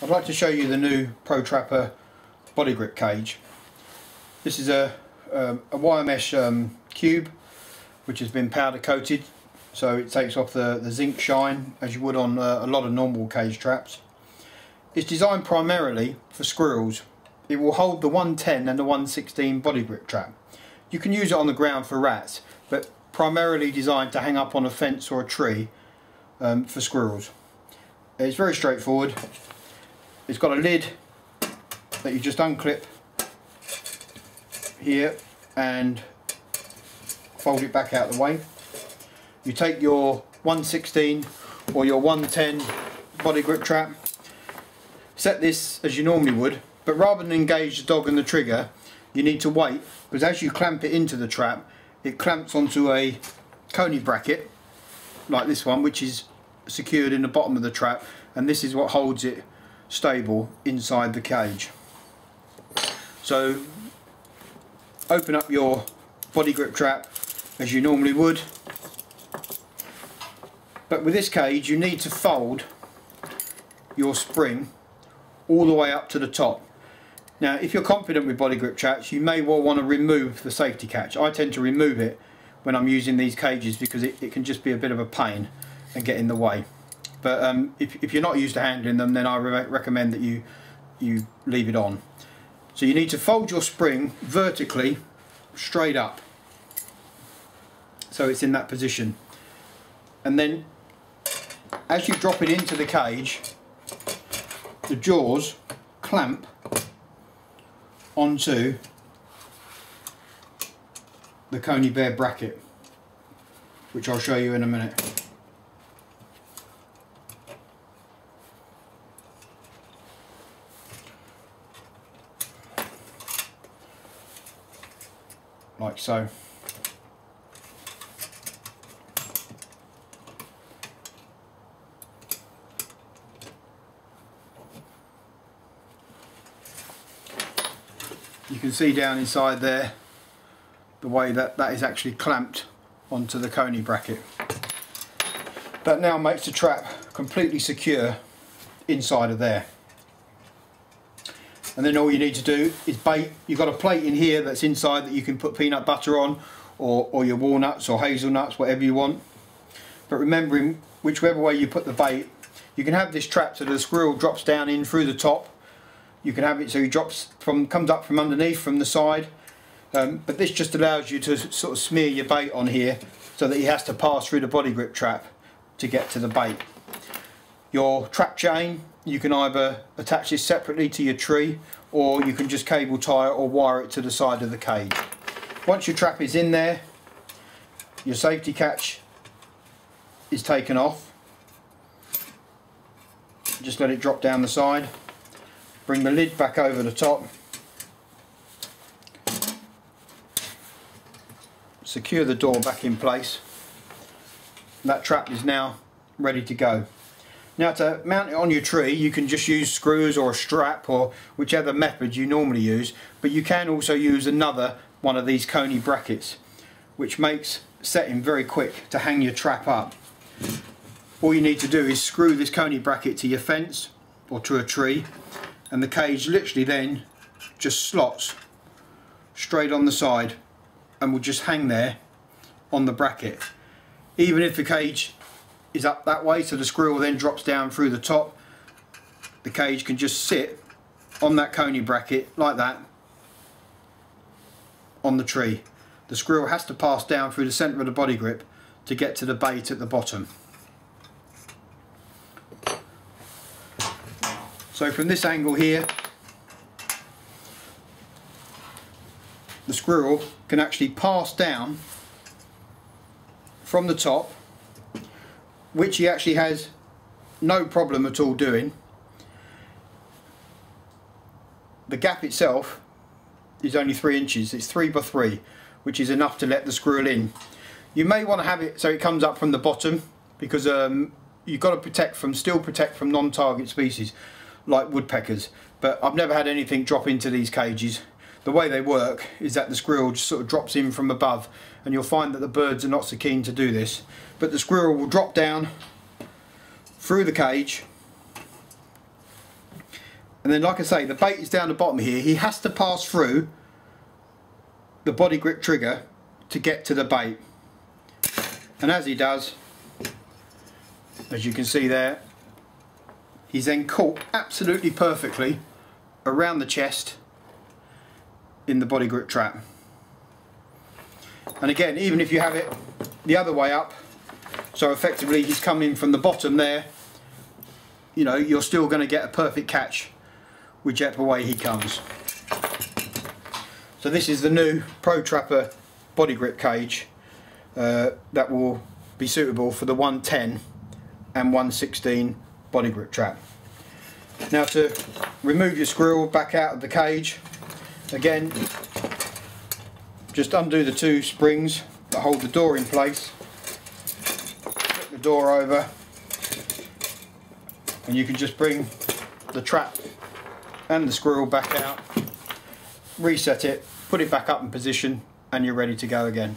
I'd like to show you the new Pro Trapper Bodygrip Cage. This is a wire mesh cube which has been powder coated, so it takes off the zinc shine as you would on a lot of normal cage traps. It's designed primarily for squirrels. It will hold the 110 and the 116 body grip trap. You can use it on the ground for rats, but primarily designed to hang up on a fence or a tree for squirrels. It's very straightforward. It's got a lid that you just unclip here and fold it back out the way. You take your 116 or your 110 body grip trap, set this as you normally would, but rather than engage the dog and the trigger, you need to wait, because as you clamp it into the trap, it clamps onto a coney bracket like this one, which is secured in the bottom of the trap, and this is what holds it stable inside the cage. So open up your body grip trap as you normally would, but with this cage you need to fold your spring all the way up to the top. Now if you're confident with body grip traps, you may well want to remove the safety catch. I tend to remove it when I'm using these cages because it can just be a bit of a pain and get in the way. But if you're not used to handling them, then I recommend that you leave it on. So you need to fold your spring vertically straight up, so it's in that position, and then as you drop it into the cage, the jaws clamp onto the coney bear bracket, which I'll show you in a minute. Like so. You can see down inside there the way that is actually clamped onto the coney bracket. That now makes the trap completely secure inside of there. And then all you need to do is bait. You've got a plate in here that's inside that you can put peanut butter on, or your walnuts or hazelnuts, whatever you want. But remembering, whichever way you put the bait, you can have this trap so the squirrel drops down in through the top. You can have it so he comes up from underneath, from the side. But this just allows you to sort of smear your bait on here so that he has to pass through the body grip trap to get to the bait. Your trap chain, you can either attach this separately to your tree, or you can just cable tie it or wire it to the side of the cage. Once your trap is in there, your safety catch is taken off. Just let it drop down the side. Bring the lid back over the top. Secure the door back in place. That trap is now ready to go. Now to mount it on your tree, you can just use screws or a strap or whichever method you normally use, but you can also use another one of these coney brackets, which makes setting very quick to hang your trap up. All you need to do is screw this coney bracket to your fence or to a tree, and the cage literally then just slots straight on the side and will just hang there on the bracket. Even if the cage is up that way, so the squirrel then drops down through the top, the cage can just sit on that coney bracket like that on the tree. The squirrel has to pass down through the centre of the body grip to get to the bait at the bottom. So from this angle here, the squirrel can actually pass down from the top, which he actually has no problem at all doing. The gap itself is only 3 inches, it's 3 by 3, which is enough to let the squirrel in. You may want to have it so it comes up from the bottom, because you've got to still protect from non-target species like woodpeckers, but I've never had anything drop into these cages. The way they work is that the squirrel just sort of drops in from above, and you'll find that the birds are not so keen to do this, but the squirrel will drop down through the cage And then, like I say, the bait is down the bottom here. He has to pass through the body grip trigger to get to the bait. And as he does, as you can see there, he's then caught absolutely perfectly around the chest in the body grip trap. And again, even if you have it the other way up, so effectively he's coming from the bottom there, you know, you're still going to get a perfect catch whichever way he comes. So this is the new Pro Trapper body grip cage that will be suitable for the 110 and 116 body grip trap. Now, to remove your squirrel back out of the cage, again, just undo the two springs that hold the door in place, flip the door over, and you can just bring the trap and the squirrel back out, reset it, put it back up in position, and you're ready to go again.